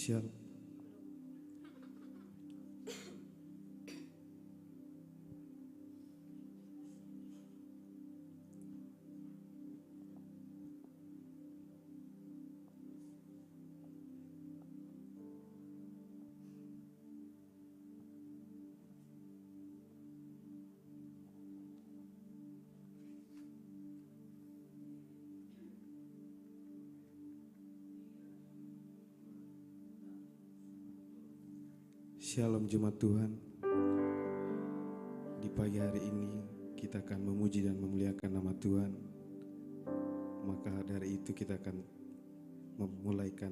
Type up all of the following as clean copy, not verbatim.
Shalom. Shalom jemaat Tuhan. Di pagi hari ini kita akan memuji dan memuliakan nama Tuhan. Maka dari itu kita akan memulaikan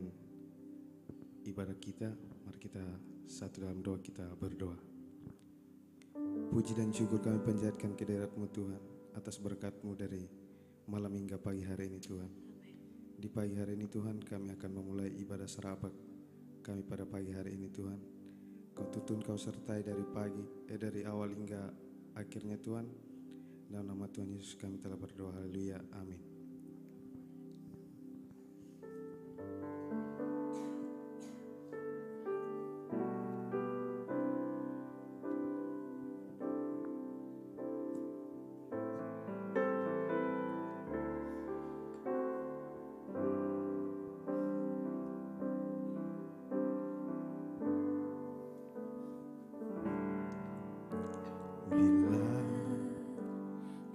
ibadah kita. Mari kita satu dalam doa, kita berdoa. Puji dan syukur kami panjatkan kehadirat-Mu Tuhan atas berkat-Mu dari malam hingga pagi hari ini Tuhan. Di pagi hari ini Tuhan kami akan memulai ibadah serabak kami pada pagi hari ini Tuhan. Kau tuntun, Kau sertai dari awal hingga akhirnya Tuhan. Dalam nama Tuhan Yesus kami telah berdoa, haleluya, amin.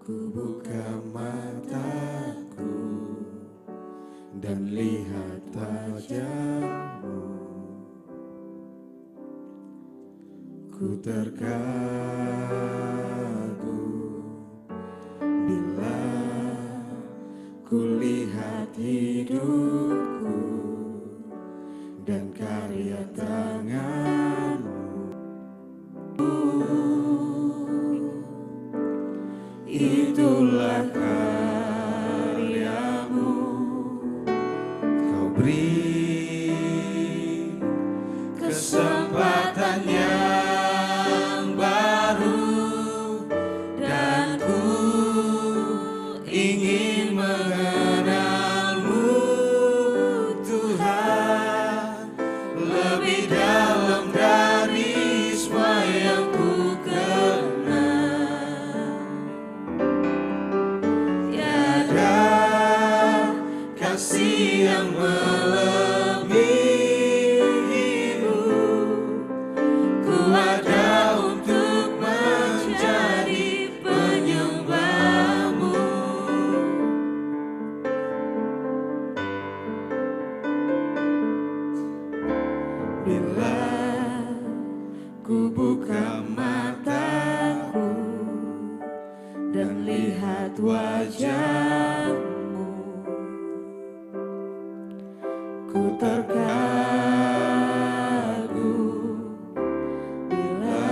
Ku buka mataku dan lihat wajah-Mu, ku terkagum bila ku lihat hidupku dan karya tangan-Mu. Itulah karya-Mu, Kau beri kesempatan yang baru, dan ku ingin mengenal-Mu Tuhan lebih dalam dari semua yang ku kenal. Kasih yang melebihi-Mu, ku ada untuk menjadi penyembah-Mu. Bila ku buka mataku dan lihat wajah-Mu, ku terkagum bila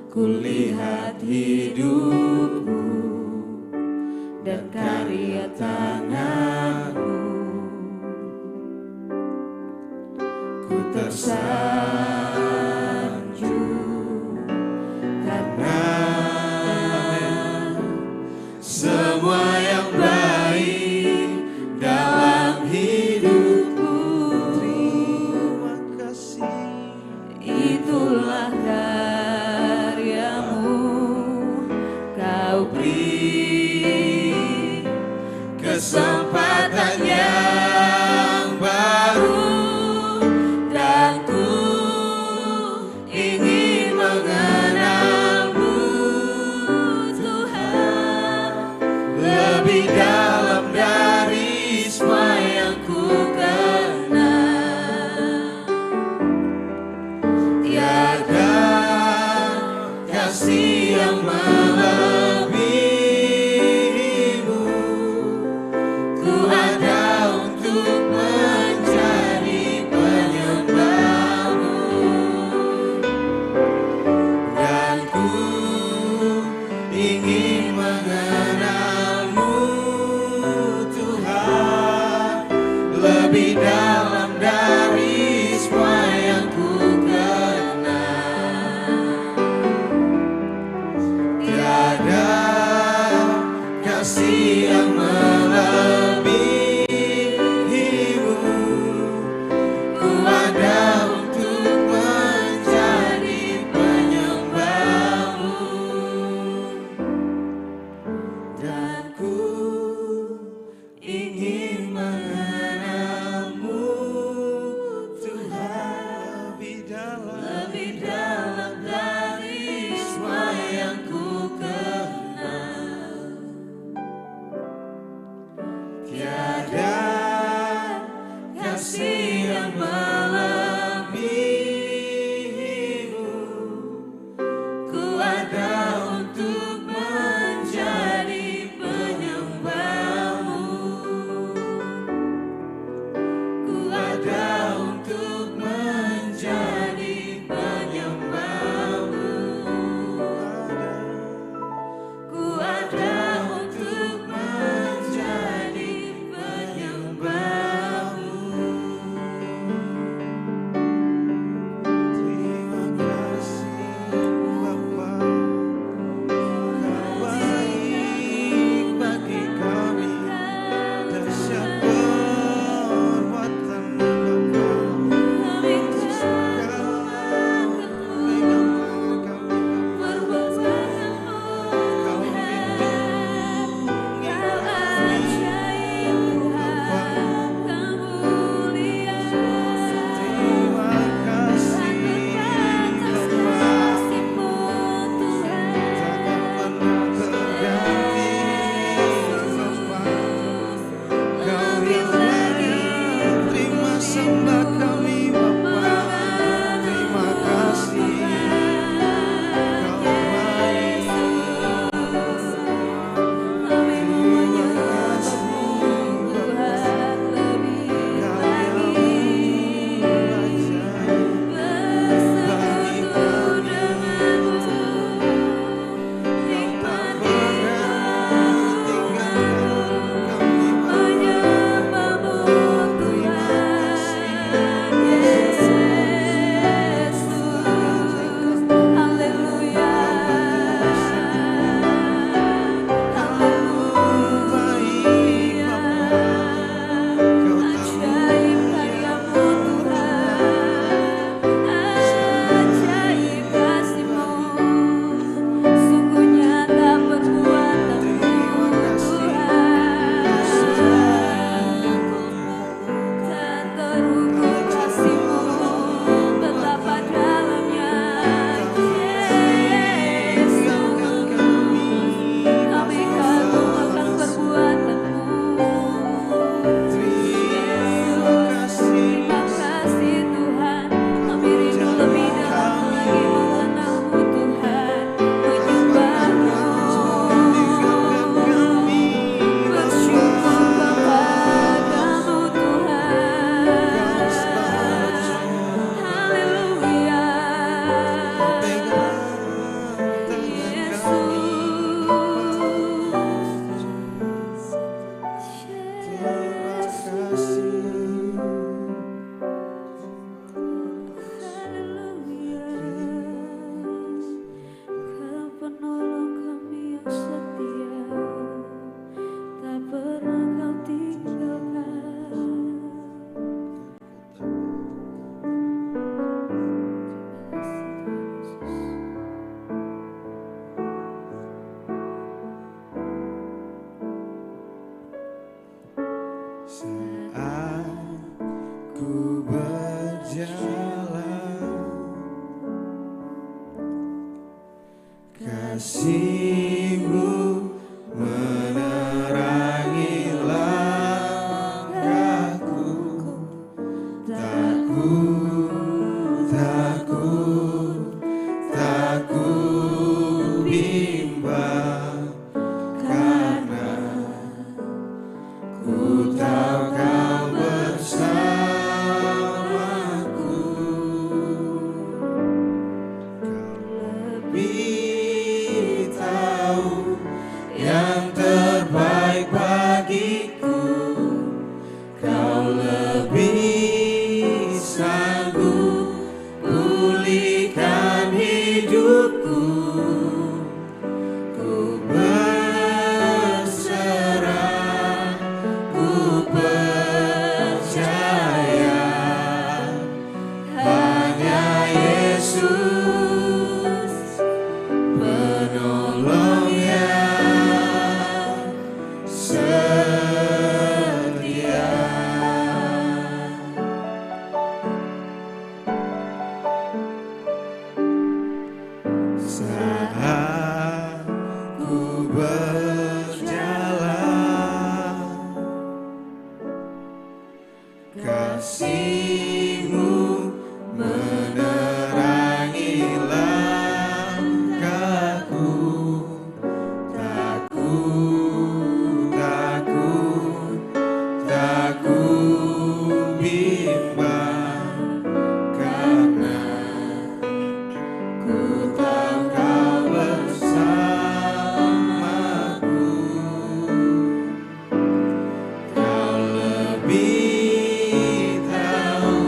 ku lihat hidupku dan karya tangan-Mu. Ku tersanjung karena semua yang baik dalam hidupku. Terima kasih. Itulah karya-Mu, Kau beri kesempatan yang baru, dan ku ingin mengenal-Mu Tuhan lebih dalam dari semua yang ku Kasih-Mu menerangi langkahku, tak ku bimbang, karena ku tahu Kau bersamaku. Kau lebih tahu yang terbaik bagiku, Kau lebih sanggup pulihkan hidupku. Ku berserah, ku percaya, hanya Yesus penolong yang setia. Saat ku berjalan, kasih-Mu menerangi langkahku, tak ku bimbang, karena ku tahu Kau bersamaku. Kau lebih tahu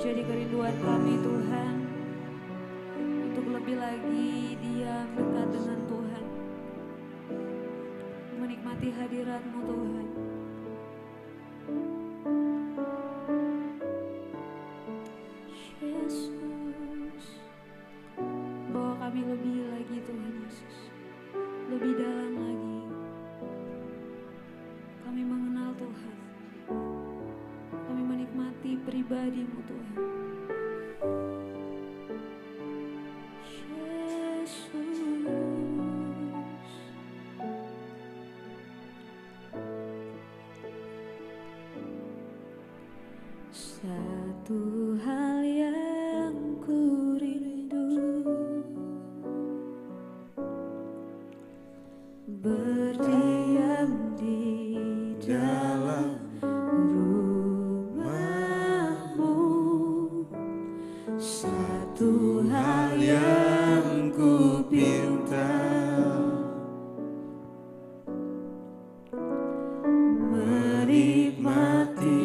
menjadi kerinduan kami Tuhan, untuk lebih lagi diam dekat dengan Tuhan, menikmati hadirat-Mu Tuhan. Yesus, bawa kami lebih lagi Tuhan Yesus, lebih dalam lagi. Kami mengenal Tuhan, kami menikmati pribadi-Mu Tuhan. Satu hal yang ku rindu, berdiam di dalam rumah-Mu. Satu hal yang ku pinta, menikmati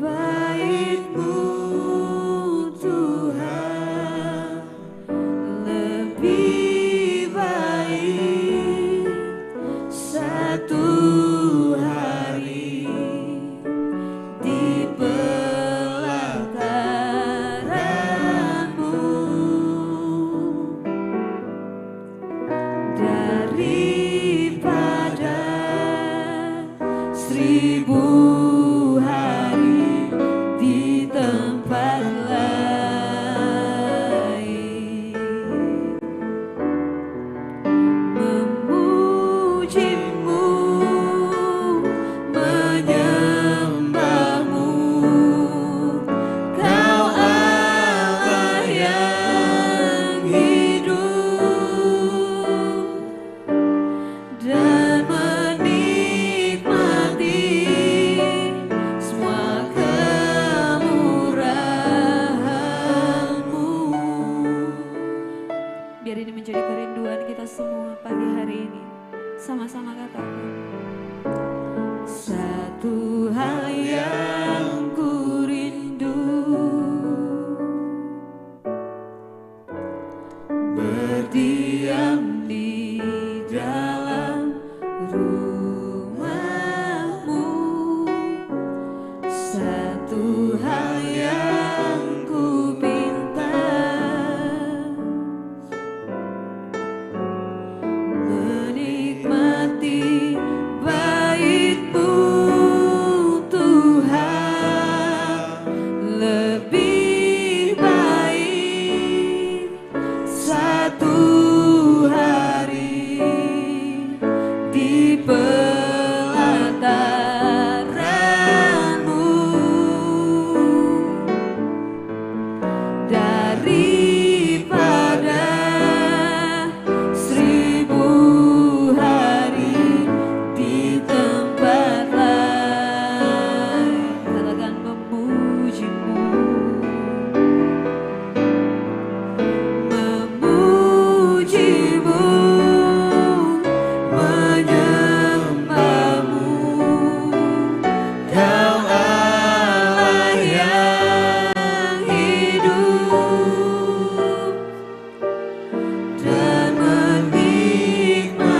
bait-Mu Tuhan, lebih baik satu hari di pelataran-Mu daripada 1000 hari di tempat lain. Memuji-Mu, menyembah-Mu, Kau Allah yang hidup, dan menikmati semua kemurahan-Mu. Biar ini menjadi kerinduan kita semua pagi hari ini. Sama-sama katakan. Satu hal yang ku rindu, berdiam di dalam rumah-Mu. Satu hal yang ku pinta, menikmati bait-Mu Tuhan, lebih baik satu hari di pelataran-Mu daripada 1000 hari di tempat lain. Katakan memuji-Mu, memuji-Mu, menyembah-Mu, Kau Allah yang hidup, dan menikmati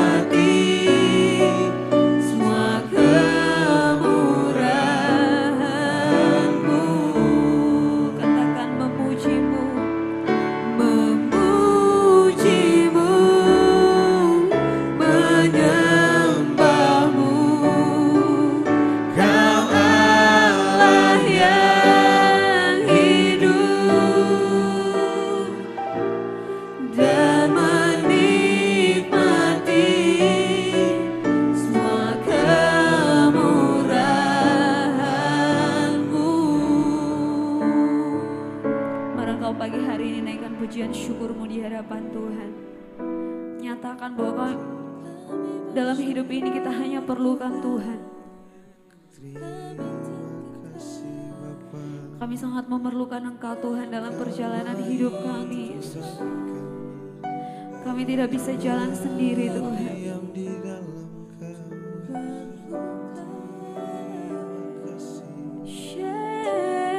semua kemurahan-Mu. Katakan memuji-Mu, memuji-Mu, menyembah-Mu, Kau Allah yang hidup, dan menikmati semua kemurahan-Mu. Mari engkau pagi hari ini naikkan pujian syukur-Mu di hadapan Tuhan. Nyatakan bahwa dalam hidup ini kita hanya perlukan Tuhan. Kami sangat memerlukan Engkau Tuhan dalam perjalanan hidup kami, Yesus. Kami tidak bisa jalan sendiri Tuhan.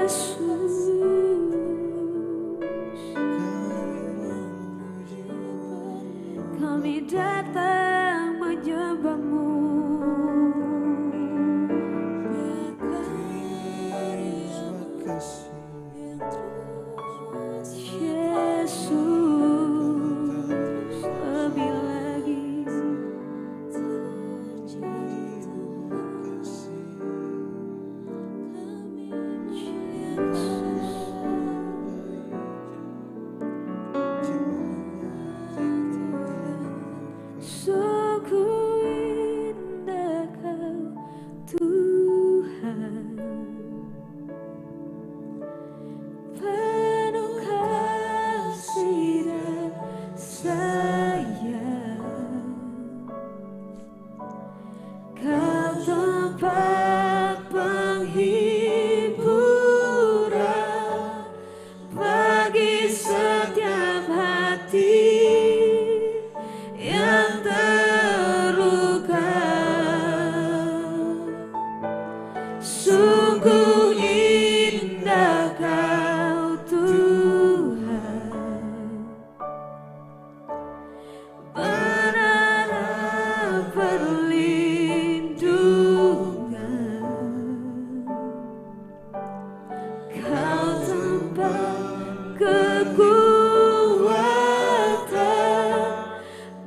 Yesus. Sungguh indah Kau Tuhan, berharap perlindungan. Kau tempat kekuatan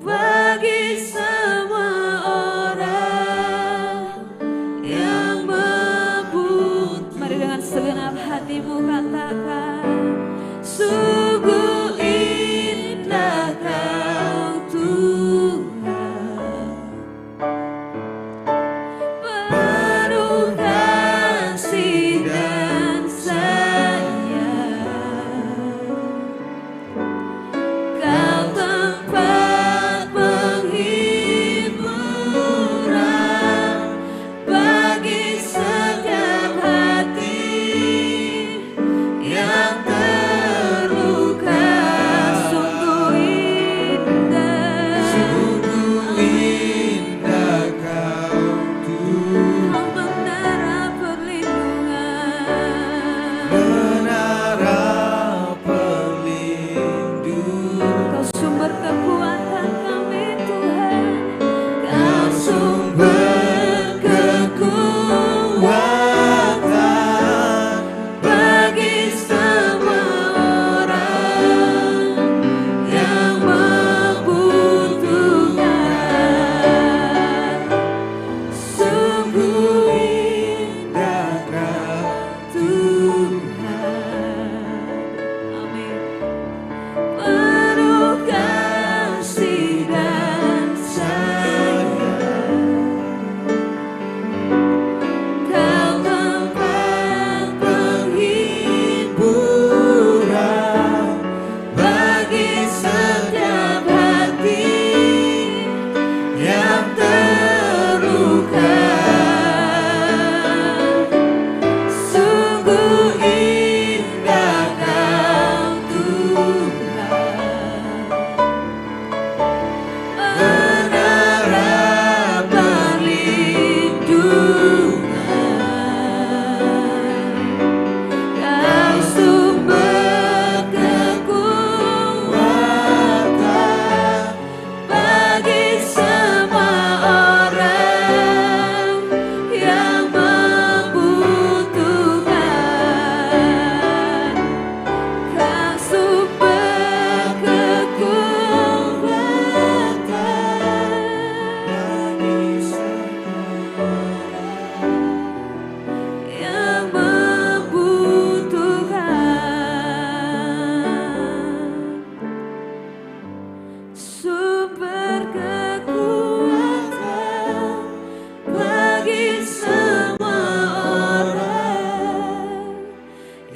bagi semua orang yang membutuhkan. Mari dengan segenap hatimu katakan, sungguh indah Kau Tuhan, penuh kasih dan sayang. Kau tempat penghiburan bagi setiap hati yang terluka. Sungguh indah, Sungguh indah Kau Tuhan, Kau menara perlindungan. menara perlindungan. Kau sumber kekuatan kami Tuhan, Kau Sumber kekuatan bagi semua orang yang membutuhkan. Sungguh indah Kau Tuhan. Amin. Penuh kasih dan sayang. Kau tempat penghiburan bagi setiap hati yang terluka. Sungguh indah Kau Tuhan, menara perlindungan. Kau sumber kekuatan bagi semua orang yang membutuhkan. Kau sumber kekuatan bagi semua yang membutuhkan. Sumber kekuatan bagi semua orang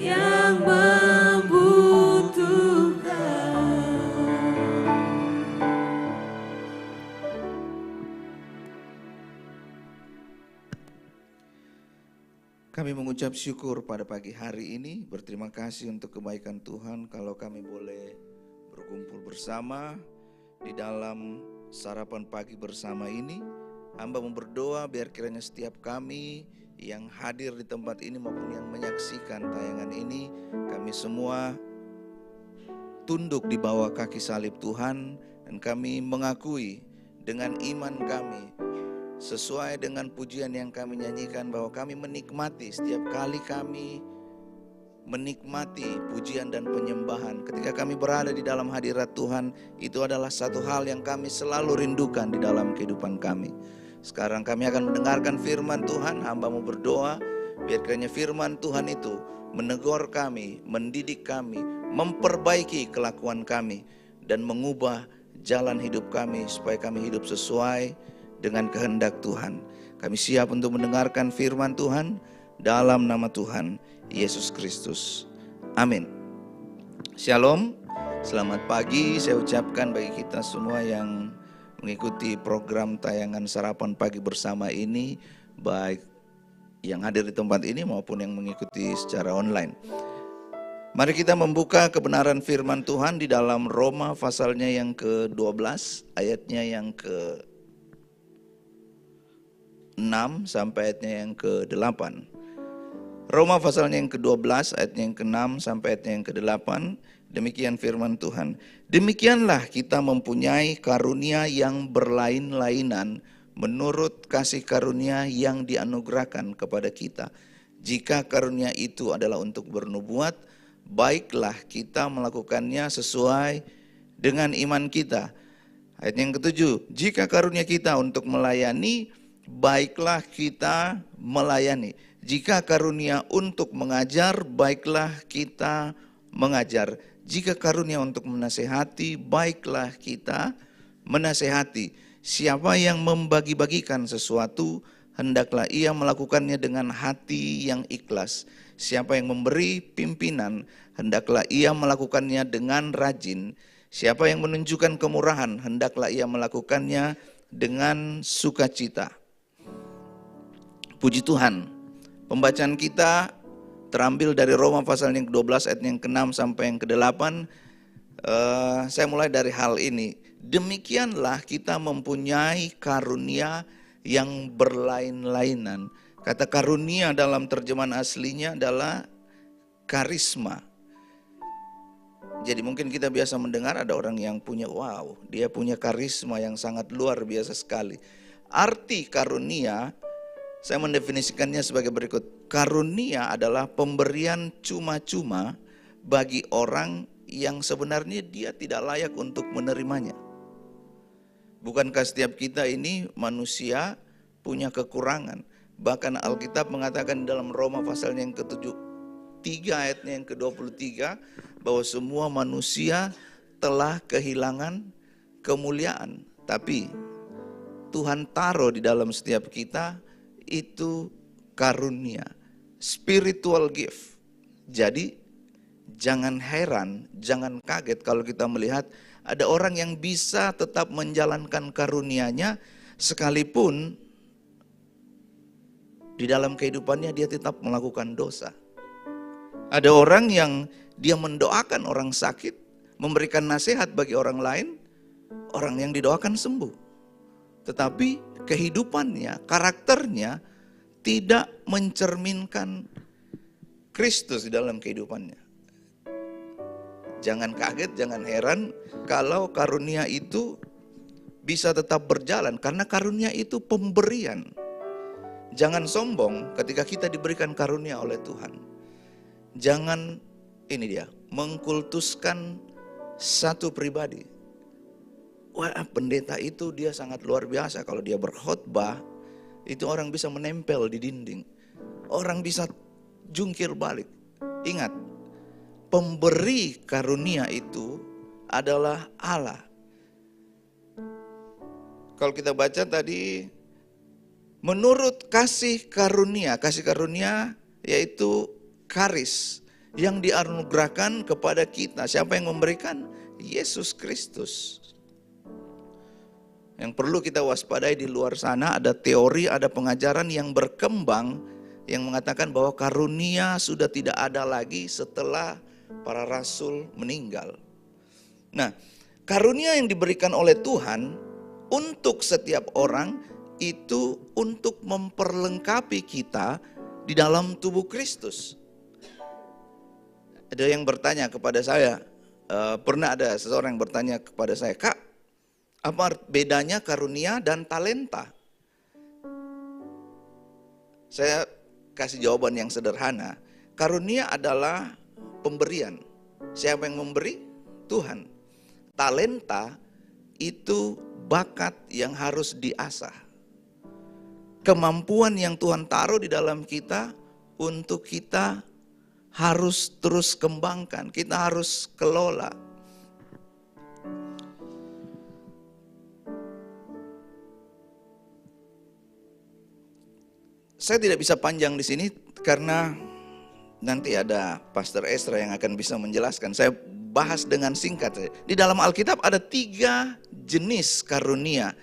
yang membutuhkan. Kami mengucap syukur pada pagi hari ini, berterima kasih untuk kebaikan Tuhan kalau kami boleh berkumpul bersama di dalam sarapan pagi bersama ini. Hamba mau berdoa biar kiranya setiap kami yang hadir di tempat ini maupun yang menyaksikan tayangan ini, kami semua tunduk di bawah kaki salib Tuhan, dan kami mengakui dengan iman kami sesuai dengan pujian yang kami nyanyikan bahwa kami menikmati setiap kali kami menikmati pujian dan penyembahan. Ketika kami berada di dalam hadirat Tuhan, itu adalah satu hal yang kami selalu rindukan di dalam kehidupan kami. Sekarang kami akan mendengarkan firman Tuhan. Hamba mau berdoa biar kiranya firman Tuhan itu menegur kami, mendidik kami, memperbaiki kelakuan kami, dan mengubah jalan hidup kami supaya kami hidup sesuai dengan kehendak Tuhan. Kami siap untuk mendengarkan firman Tuhan dalam nama Tuhan Yesus Kristus. Amin. Shalom, selamat pagi saya ucapkan bagi kita semua yang mengikuti program tayangan sarapan pagi bersama ini, baik yang hadir di tempat ini maupun yang mengikuti secara online. Mari kita membuka kebenaran firman Tuhan di dalam Roma pasalnya yang ke-12, ayatnya yang ke-6 sampai ayatnya yang ke-8. Roma pasalnya yang ke-12 ayatnya yang ke-6 sampai ayatnya yang ke-8. Demikian firman Tuhan. Demikianlah kita mempunyai karunia yang berlain-lainan menurut kasih karunia yang dianugerahkan kepada kita. Jika karunia itu adalah untuk bernubuat, baiklah kita melakukannya sesuai dengan iman kita. Ayat yang ke-7, jika karunia kita untuk melayani, baiklah kita melayani. Jika karunia untuk mengajar, baiklah kita mengajar. Jika karunia untuk menasehati, baiklah kita menasehati. Siapa yang membagi-bagikan sesuatu, hendaklah ia melakukannya dengan hati yang ikhlas. Siapa yang memberi pimpinan, hendaklah ia melakukannya dengan rajin. Siapa yang menunjukkan kemurahan, hendaklah ia melakukannya dengan sukacita. Puji Tuhan. Pembacaan kita terambil dari Roma pasal yang ke-12 ayat yang ke-6 sampai yang ke-8. Saya mulai dari hal ini. Demikianlah kita mempunyai karunia yang berlain-lainan. Kata karunia dalam terjemahan aslinya adalah karisma. Jadi mungkin kita biasa mendengar ada orang yang punya, wow, dia punya karisma yang sangat luar biasa sekali. Arti karunia, saya mendefinisikannya sebagai berikut. Karunia adalah pemberian cuma-cuma bagi orang yang sebenarnya dia tidak layak untuk menerimanya. Bukankah setiap kita ini manusia punya kekurangan? Bahkan Alkitab mengatakan dalam Roma pasal yang ke-3 ayatnya yang ke-23 bahwa semua manusia telah kehilangan kemuliaan. Tapi Tuhan taruh di dalam setiap kita itu karunia, spiritual gift. Jadi jangan heran, jangan kaget kalau kita melihat ada orang yang bisa tetap menjalankan karunia-Nya sekalipun di dalam kehidupannya dia tetap melakukan dosa. Ada orang yang dia mendoakan orang sakit, memberikan nasihat bagi orang lain, orang yang didoakan sembuh. Tetapi kehidupannya, karakternya tidak mencerminkan Kristus di dalam kehidupannya. Jangan kaget, jangan heran kalau karunia itu bisa tetap berjalan, karena karunia itu pemberian. Jangan sombong ketika kita diberikan karunia oleh Tuhan. Jangan, ini dia, mengkultuskan satu pribadi. Wah, pendeta itu dia sangat luar biasa. Kalau dia berkhotbah, itu orang bisa menempel di dinding. Orang bisa jungkir balik. Ingat, pemberi karunia itu adalah Allah. Kalau kita baca tadi, menurut kasih karunia yaitu karis yang dianugerahkan kepada kita. Siapa yang memberikan? Yesus Kristus. Yang perlu kita waspadai di luar sana ada teori, ada pengajaran yang berkembang yang mengatakan bahwa karunia sudah tidak ada lagi setelah para rasul meninggal. Nah, karunia yang diberikan oleh Tuhan untuk setiap orang itu untuk memperlengkapi kita di dalam tubuh Kristus. Ada yang bertanya kepada saya, pernah ada seseorang yang bertanya kepada saya, Kak, apa bedanya karunia dan talenta? Saya kasih jawaban yang sederhana. Karunia adalah pemberian. Siapa yang memberi? Tuhan. Talenta itu bakat yang harus diasah. Kemampuan yang Tuhan taruh di dalam kita untuk kita harus terus kembangkan. Kita harus kelola. Saya tidak bisa panjang di sini karena nanti ada Pastor Esra yang akan bisa menjelaskan. Saya bahas dengan singkat. Di dalam Alkitab ada 3 jenis karunia.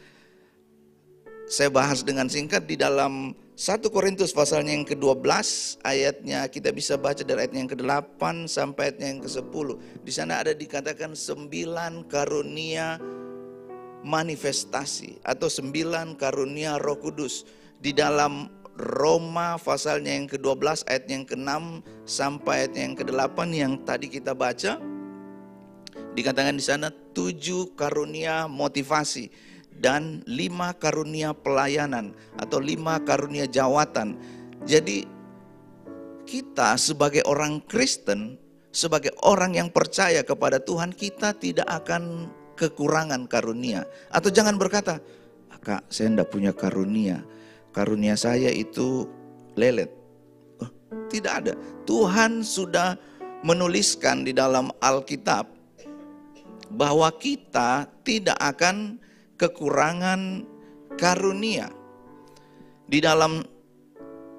Saya bahas dengan singkat di dalam 1 Korintus pasalnya yang ke-12 ayatnya kita bisa baca dari ayatnya yang ke-8 sampai ayatnya yang ke-10. Di sana ada dikatakan 9 karunia manifestasi atau 9 karunia Roh Kudus. Di dalam Roma pasalnya yang ke-12 ayat yang ke-6 sampai ayat yang ke-8 yang tadi kita baca. Dikatakan di sana 7 karunia motivasi dan 5 karunia pelayanan atau 5 karunia jawatan. Jadi kita sebagai orang Kristen, sebagai orang yang percaya kepada Tuhan, kita tidak akan kekurangan karunia. Atau jangan berkata, "Kak, saya tidak punya karunia. Karunia saya itu lelet." Oh, tidak ada. Tuhan sudah menuliskan di dalam Alkitab bahwa kita tidak akan kekurangan karunia. Di dalam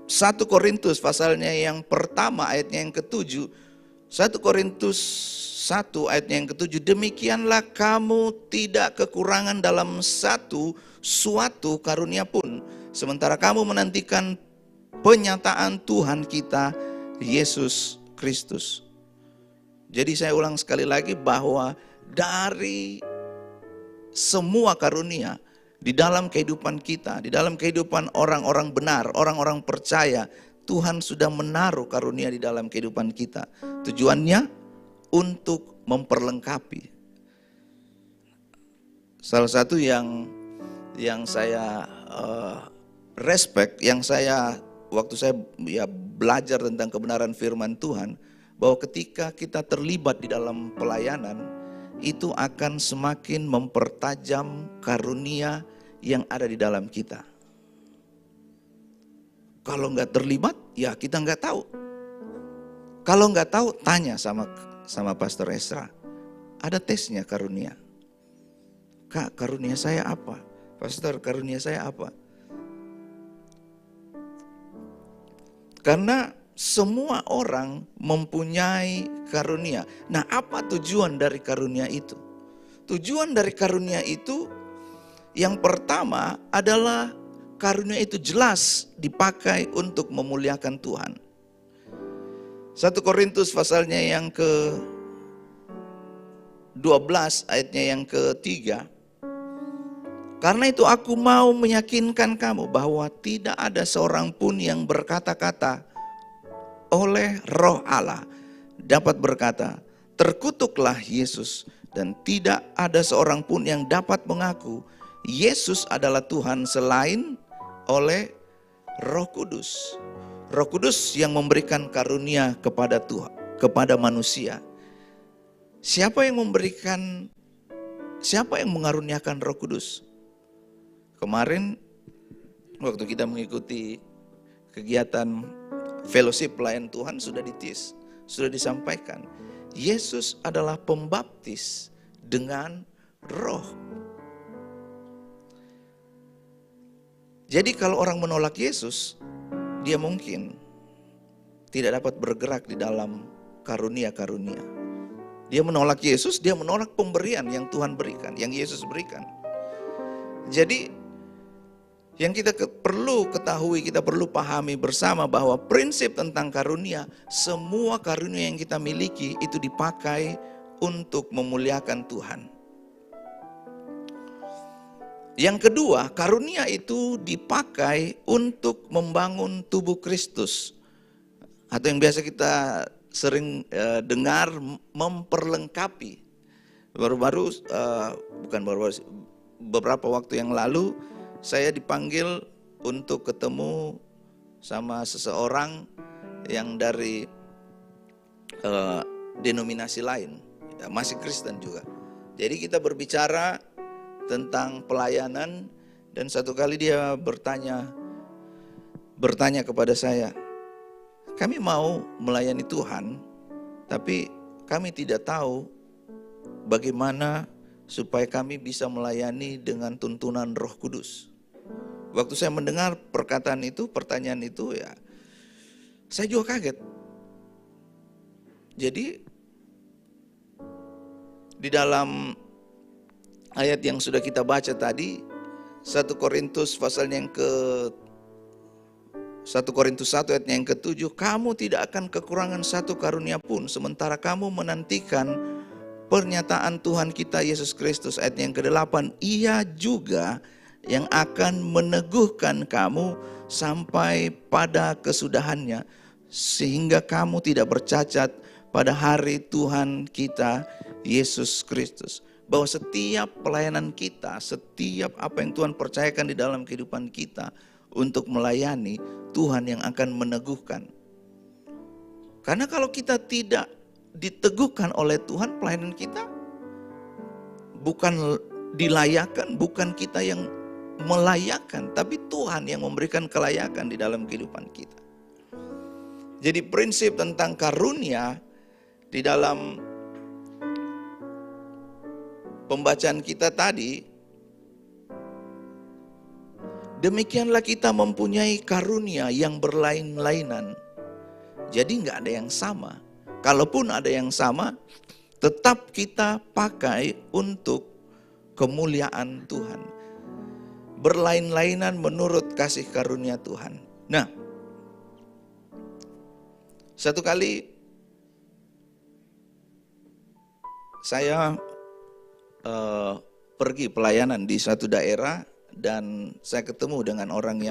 1 Korintus pasalnya yang pertama ayatnya yang ke-7, 1 Korintus 1 ayatnya yang ke-7, demikianlah kamu tidak kekurangan dalam suatu karunia pun, sementara kamu menantikan penyataan Tuhan kita Yesus Kristus. Jadi saya ulang sekali lagi bahwa dari semua karunia di dalam kehidupan kita, di dalam kehidupan orang-orang benar, orang-orang percaya, Tuhan sudah menaruh karunia di dalam kehidupan kita. Tujuannya untuk memperlengkapi. Salah satu yang saya respect, yang saya waktu saya belajar tentang kebenaran firman Tuhan, bahwa ketika kita terlibat di dalam pelayanan, itu akan semakin mempertajam karunia yang ada di dalam kita. Kalau nggak terlibat, ya kita nggak tahu. Kalau nggak tahu, tanya sama Pastor Esra. Ada tesnya karunia. Kak, karunia saya apa? Pastor, karunia saya apa? Karena semua orang mempunyai karunia. Nah, apa tujuan dari karunia itu? Tujuan dari karunia itu yang pertama adalah karunia itu jelas dipakai untuk memuliakan Tuhan. 1 Korintus pasalnya yang ke-12 ayatnya yang ke-3. Karena itu aku mau meyakinkan kamu bahwa tidak ada seorang pun yang berkata-kata oleh Roh Allah dapat berkata, terkutuklah Yesus, dan tidak ada seorang pun yang dapat mengaku Yesus adalah Tuhan selain oleh Roh Kudus. Roh Kudus yang memberikan karunia kepada Tuhan, kepada manusia. Siapa yang mengaruniakan Roh Kudus? Kemarin waktu kita mengikuti kegiatan fellowship pelayan Tuhan sudah disampaikan. Yesus adalah pembaptis dengan Roh. Jadi kalau orang menolak Yesus, dia mungkin tidak dapat bergerak di dalam karunia-karunia. Dia menolak Yesus, dia menolak pemberian yang Tuhan berikan, yang Yesus berikan. Jadi yang kita perlu ketahui, kita perlu pahami bersama bahwa prinsip tentang karunia, semua karunia yang kita miliki itu dipakai untuk memuliakan Tuhan. Yang kedua, karunia itu dipakai untuk membangun tubuh Kristus. Atau yang biasa kita sering dengar, memperlengkapi. Beberapa waktu yang lalu, saya dipanggil untuk ketemu sama seseorang yang dari denominasi lain, masih Kristen juga. Jadi kita berbicara tentang pelayanan, dan satu kali dia bertanya kepada saya, kami mau melayani Tuhan, tapi kami tidak tahu bagaimana supaya kami bisa melayani dengan tuntunan Roh Kudus. Waktu saya mendengar pertanyaan itu ya, saya juga kaget. Jadi di dalam ayat yang sudah kita baca tadi, 1 Korintus 1 ayatnya yang ke-7, kamu tidak akan kekurangan satu karunia pun, sementara kamu menantikan pernyataan Tuhan kita Yesus Kristus. Ayat yang ke-8, ia juga yang akan meneguhkan kamu sampai pada kesudahannya, sehingga kamu tidak bercacat pada hari Tuhan kita Yesus Kristus. Bahwa setiap pelayanan kita, setiap apa yang Tuhan percayakan di dalam kehidupan kita untuk melayani, Tuhan yang akan meneguhkan. Karena kalau kita tidak diteguhkan oleh Tuhan, pelayanan kita bukan dilayakkan, bukan kita yang melayakkan, tapi Tuhan yang memberikan kelayakan di dalam kehidupan kita. Jadi prinsip tentang karunia di dalam pembacaan kita tadi, demikianlah kita mempunyai karunia yang berlain-lainan. Jadi nggak ada yang sama. Kalaupun ada yang sama, tetap kita pakai untuk kemuliaan Tuhan. Berlain-lainan menurut kasih karunia Tuhan. Nah, satu kali saya pergi pelayanan di suatu daerah dan saya ketemu dengan orang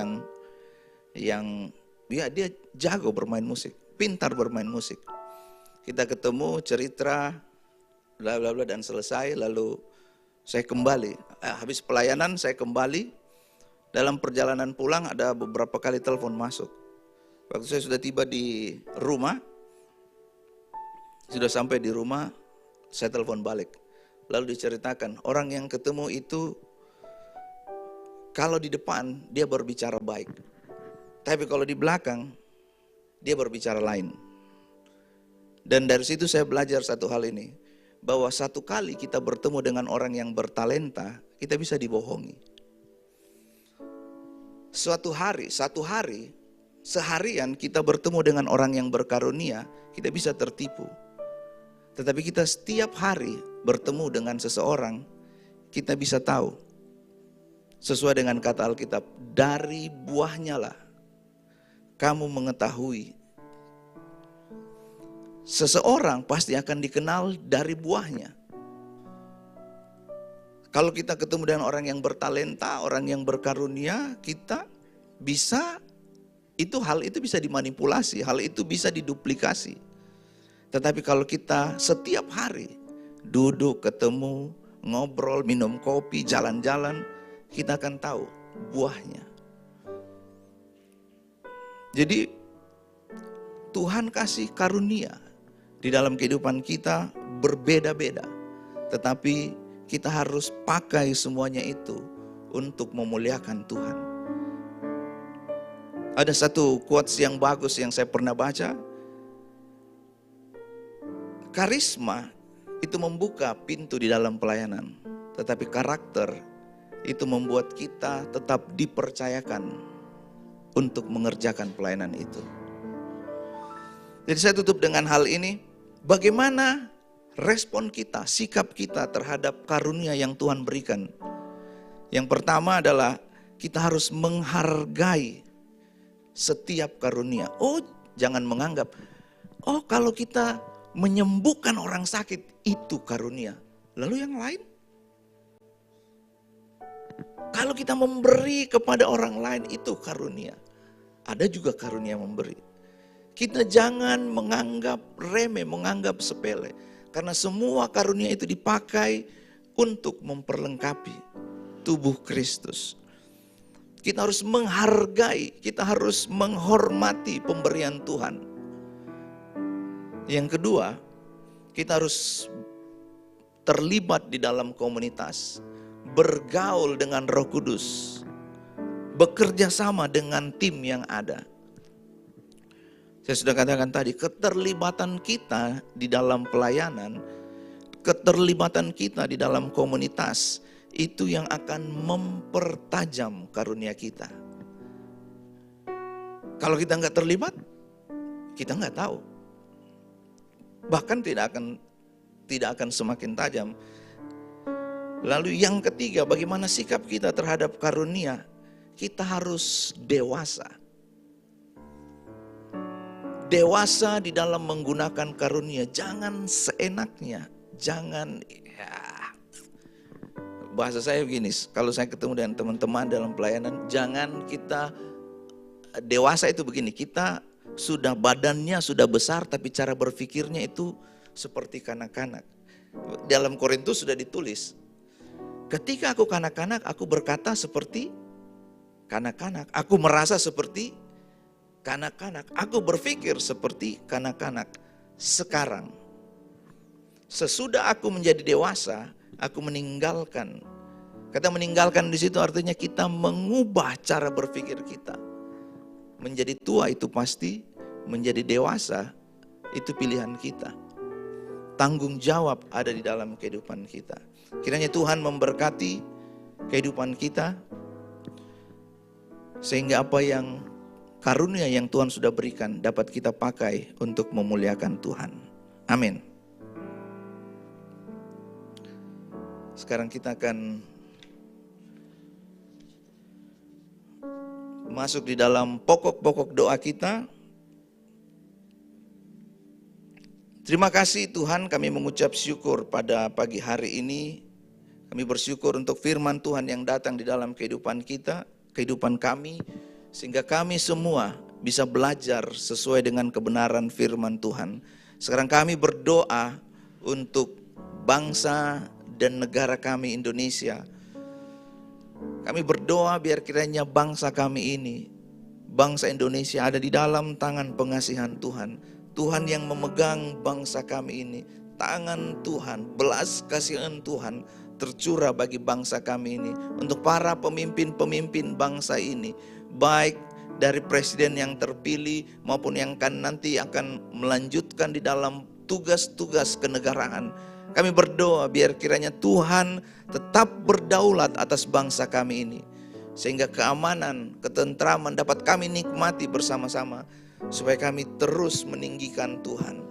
yang ya dia jago bermain musik, pintar bermain musik. Kita ketemu, cerita, bla bla bla dan selesai. Lalu saya kembali. Habis pelayanan saya kembali. Dalam perjalanan pulang ada beberapa kali telepon masuk. Waktu saya sudah tiba di rumah, sudah sampai di rumah, saya telepon balik. Lalu diceritakan, orang yang ketemu itu kalau di depan dia berbicara baik. Tapi kalau di belakang dia berbicara lain. Dan dari situ saya belajar satu hal ini. Bahwa satu kali kita bertemu dengan orang yang bertalenta, kita bisa dibohongi. Satu hari, seharian kita bertemu dengan orang yang berkarunia, kita bisa tertipu. Tetapi kita setiap hari bertemu dengan seseorang, kita bisa tahu. Sesuai dengan kata Alkitab, dari buahnya lah kamu mengetahui. Seseorang pasti akan dikenal dari buahnya. Kalau kita ketemu dengan orang yang bertalenta, orang yang berkarunia, kita bisa, hal itu bisa dimanipulasi, hal itu bisa diduplikasi. Tetapi kalau kita setiap hari duduk, ketemu, ngobrol, minum kopi, jalan-jalan, kita akan tahu buahnya. Jadi Tuhan kasih karunia di dalam kehidupan kita berbeda-beda. Tetapi kita harus pakai semuanya itu untuk memuliakan Tuhan. Ada satu quotes yang bagus yang saya pernah baca. Karisma itu membuka pintu di dalam pelayanan. Tetapi karakter itu membuat kita tetap dipercayakan untuk mengerjakan pelayanan itu. Jadi saya tutup dengan hal ini. Bagaimana respon kita, sikap kita terhadap karunia yang Tuhan berikan? Yang pertama adalah kita harus menghargai setiap karunia. Oh, jangan menganggap, oh kalau kita menyembuhkan orang sakit itu karunia. Lalu yang lain? Kalau kita memberi kepada orang lain itu karunia. Ada juga karunia memberi. Kita jangan menganggap remeh, menganggap sepele. Karena semua karunia itu dipakai untuk memperlengkapi tubuh Kristus. Kita harus menghargai, kita harus menghormati pemberian Tuhan. Yang kedua, kita harus terlibat di dalam komunitas. Bergaul dengan Roh Kudus. Bekerja sama dengan tim yang ada. Saya sudah katakan tadi, keterlibatan kita di dalam pelayanan, keterlibatan kita di dalam komunitas, itu yang akan mempertajam karunia kita. Kalau kita nggak terlibat, kita nggak tahu. Bahkan tidak akan semakin tajam. Lalu yang ketiga, bagaimana sikap kita terhadap karunia? Kita harus dewasa. Dewasa di dalam menggunakan karunia, jangan seenaknya, jangan bahasa saya begini, kalau saya ketemu dengan teman-teman dalam pelayanan, jangan kita dewasa itu begini, kita sudah badannya sudah besar tapi cara berpikirnya itu seperti kanak-kanak. Dalam Korintus sudah ditulis, ketika aku kanak-kanak aku berkata seperti kanak-kanak, aku merasa seperti kanak-kanak, aku berpikir seperti kanak-kanak. Sekarang sesudah aku menjadi dewasa, aku meninggalkan. Kata meninggalkan di situ artinya kita mengubah cara berpikir kita. Menjadi tua itu pasti, menjadi dewasa itu pilihan kita. Tanggung jawab ada di dalam kehidupan kita. Kiranya Tuhan memberkati kehidupan kita, sehingga apa yang karunia yang Tuhan sudah berikan dapat kita pakai untuk memuliakan Tuhan. Amin. Sekarang kita akan masuk di dalam pokok-pokok doa kita. Terima kasih Tuhan, kami mengucap syukur pada pagi hari ini. Kami bersyukur untuk firman Tuhan yang datang di dalam kehidupan kita, kehidupan kami, sehingga kami semua bisa belajar sesuai dengan kebenaran firman Tuhan. Sekarang kami berdoa untuk bangsa dan negara kami Indonesia. Kami berdoa biar kiranya bangsa kami ini, bangsa Indonesia ada di dalam tangan pengasihan Tuhan. Tuhan yang memegang bangsa kami ini, tangan Tuhan, belas kasihan Tuhan tercurah bagi bangsa kami ini. Untuk para pemimpin-pemimpin bangsa ini, baik dari presiden yang terpilih maupun yang nanti akan melanjutkan di dalam tugas-tugas kenegaraan. Kami berdoa biar kiranya Tuhan tetap berdaulat atas bangsa kami ini, sehingga keamanan, ketentraman dapat kami nikmati bersama-sama, supaya kami terus meninggikan Tuhan.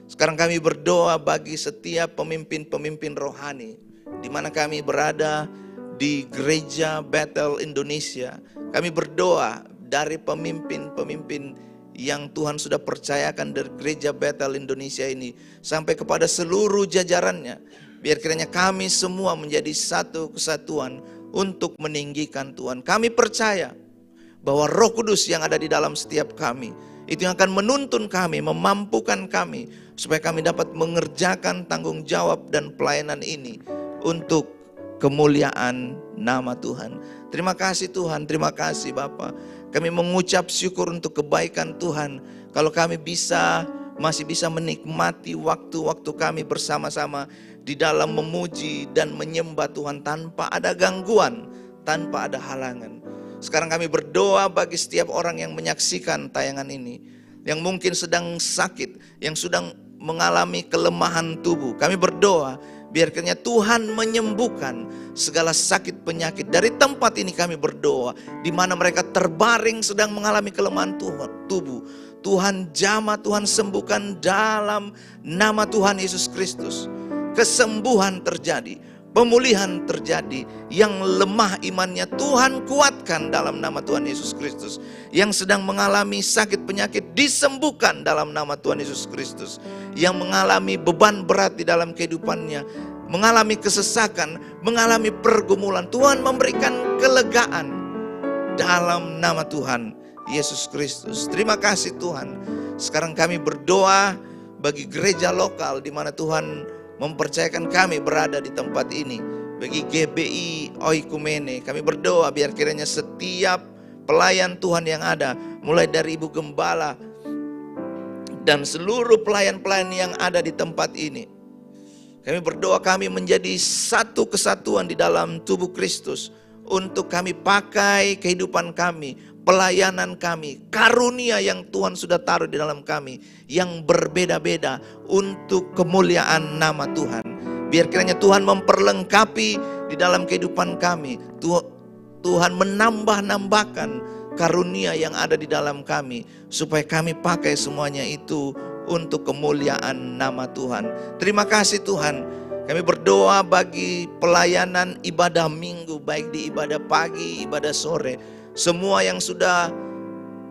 Sekarang kami berdoa bagi setiap pemimpin-pemimpin rohani, di mana kami berada di Gereja Bethel Indonesia. Kami berdoa dari pemimpin-pemimpin yang Tuhan sudah percayakan dari Gereja Bethel Indonesia ini, sampai kepada seluruh jajarannya. Biar kiranya kami semua menjadi satu kesatuan untuk meninggikan Tuhan. Kami percaya bahwa Roh Kudus yang ada di dalam setiap kami, itu yang akan menuntun kami, memampukan kami, supaya kami dapat mengerjakan tanggung jawab dan pelayanan ini untuk kemuliaan nama Tuhan. Terima kasih Tuhan, terima kasih Bapa. Kami mengucap syukur untuk kebaikan Tuhan. Kalau kami masih bisa menikmati waktu-waktu kami bersama-sama di dalam memuji dan menyembah Tuhan tanpa ada gangguan, tanpa ada halangan. Sekarang kami berdoa bagi setiap orang yang menyaksikan tayangan ini, yang mungkin sedang sakit, yang sedang mengalami kelemahan tubuh. Kami berdoa biar kiranya Tuhan menyembuhkan segala sakit penyakit. Dari tempat ini kami berdoa, di mana mereka terbaring sedang mengalami kelemahan tubuh. Tuhan jamah, Tuhan sembuhkan dalam nama Tuhan Yesus Kristus. Kesembuhan terjadi, pemulihan terjadi. Yang lemah imannya Tuhan kuatkan dalam nama Tuhan Yesus Kristus. Yang sedang mengalami sakit penyakit disembuhkan dalam nama Tuhan Yesus Kristus. Yang mengalami beban berat di dalam kehidupannya, mengalami kesesakan, mengalami pergumulan, Tuhan memberikan kelegaan dalam nama Tuhan Yesus Kristus. Terima kasih Tuhan. Sekarang kami berdoa bagi gereja lokal di mana Tuhan mempercayakan kami berada di tempat ini. Bagi GBI Oikumene, kami berdoa biar kiranya setiap pelayan Tuhan yang ada, mulai dari Ibu Gembala dan seluruh pelayan-pelayan yang ada di tempat ini, kami berdoa kami menjadi satu kesatuan di dalam tubuh Kristus, untuk kami pakai kehidupan kami, pelayanan kami, karunia yang Tuhan sudah taruh di dalam kami yang berbeda-beda untuk kemuliaan nama Tuhan. Biar kiranya Tuhan memperlengkapi di dalam kehidupan kami. Tuhan menambah-nambahkan karunia yang ada di dalam kami, supaya kami pakai semuanya itu untuk kemuliaan nama Tuhan. Terima kasih Tuhan. Kami berdoa bagi pelayanan ibadah minggu, baik di ibadah pagi, ibadah sore. Semua yang sudah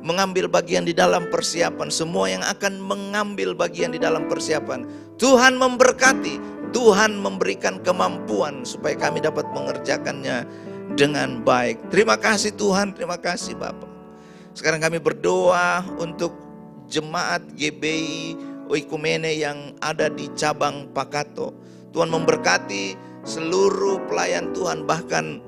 mengambil bagian di dalam persiapan, semua yang akan mengambil bagian di dalam persiapan, Tuhan memberkati, Tuhan memberikan kemampuan supaya kami dapat mengerjakannya dengan baik. Terima kasih Tuhan, terima kasih Bapa. Sekarang kami berdoa untuk jemaat GBI Oikumene yang ada di cabang Pakato. Tuhan memberkati seluruh pelayan Tuhan, bahkan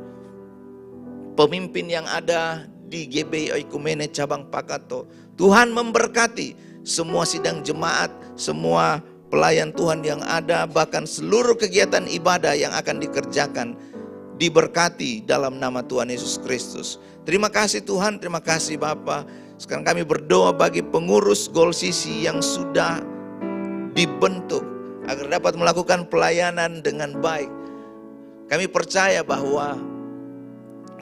pemimpin yang ada di GBI Oikumene cabang Pakato. Tuhan memberkati semua sidang jemaat, semua pelayan Tuhan yang ada, bahkan seluruh kegiatan ibadah yang akan dikerjakan, diberkati dalam nama Tuhan Yesus Kristus. Terima kasih Tuhan, terima kasih Bapa. Sekarang kami berdoa bagi pengurus Gold CC yang sudah dibentuk agar dapat melakukan pelayanan dengan baik. Kami percaya bahwa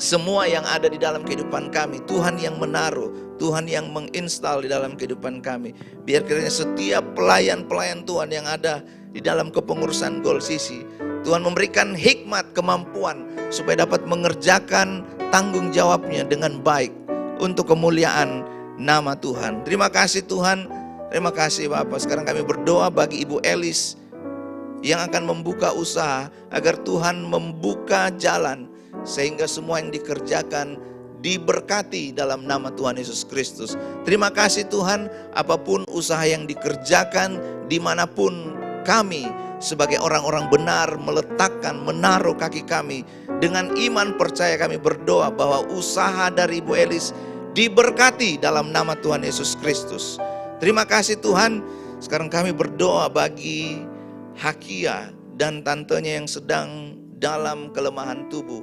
semua yang ada di dalam kehidupan kami, Tuhan yang menaruh, Tuhan yang menginstal di dalam kehidupan kami. Biar kiranya setiap pelayan-pelayan Tuhan yang ada di dalam kepengurusan Gold CC, Tuhan memberikan hikmat, kemampuan supaya dapat mengerjakan tanggung jawabnya dengan baik untuk kemuliaan nama Tuhan. Terima kasih Tuhan, terima kasih Bapak. Sekarang kami berdoa bagi Ibu Elis yang akan membuka usaha, agar Tuhan membuka jalan sehingga semua yang dikerjakan diberkati dalam nama Tuhan Yesus Kristus. Terima kasih Tuhan, apapun usaha yang dikerjakan, dimanapun kami sebagai orang-orang benar meletakkan, menaruh kaki kami, dengan iman percaya kami berdoa bahwa usaha dari Ibu Elis diberkati dalam nama Tuhan Yesus Kristus. Terima kasih Tuhan. Sekarang kami berdoa bagi Hakia dan tantenya yang sedang dalam kelemahan tubuh.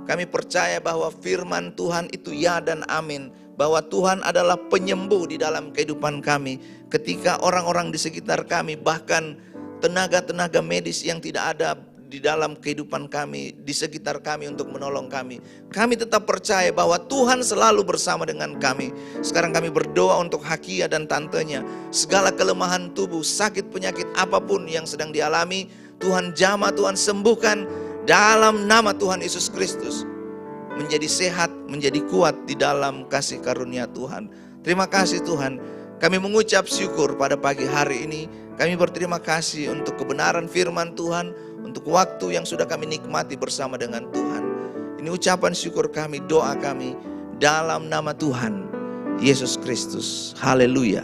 Kami percaya bahwa firman Tuhan itu ya dan amin, bahwa Tuhan adalah penyembuh di dalam kehidupan kami. Ketika orang-orang di sekitar kami, bahkan tenaga-tenaga medis yang tidak ada di dalam kehidupan kami, di sekitar kami untuk menolong kami, kami tetap percaya bahwa Tuhan selalu bersama dengan kami. Sekarang kami berdoa untuk Hakia dan tantenya, segala kelemahan tubuh, sakit penyakit apapun yang sedang dialami, Tuhan jamah, Tuhan sembuhkan dalam nama Tuhan Yesus Kristus. Menjadi sehat, menjadi kuat di dalam kasih karunia Tuhan. Terima kasih Tuhan. Kami mengucap syukur pada pagi hari ini. Kami berterima kasih untuk kebenaran firman Tuhan, untuk waktu yang sudah kami nikmati bersama dengan Tuhan. Ini ucapan syukur kami, doa kami dalam nama Tuhan Yesus Kristus. Haleluya.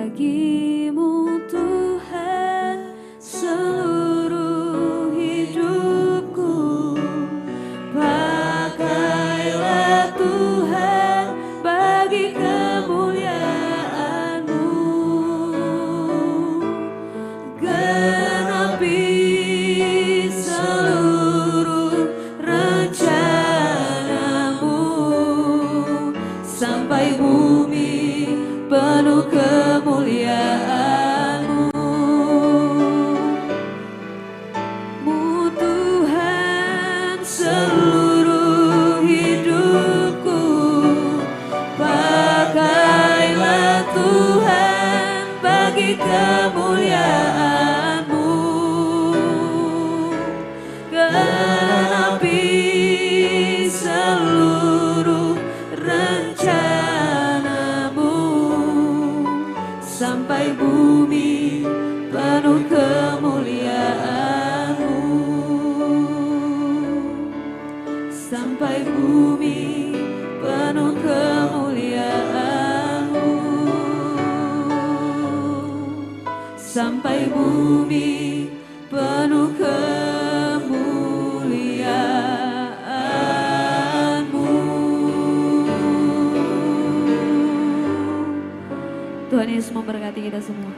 Bagimu Tuhan seluruh hidupku, pakailah Tuhan bagi kemuliaan-Mu, genapi seluruh rencana-Mu, sampai bumi penuh kemuliaan-Mu. Mu Tuhan seluruh hidupku, pakailah Tuhan bagi kemuliaan-Mu, genapi seluruh rencana-Mu, sampai bumi penuh kemuliaan-Mu, sampai bumi penuh kemuliaan-Mu, sampai bumi penuh kemuliaan-Mu. Tuhan Yesus memberkati kita semua.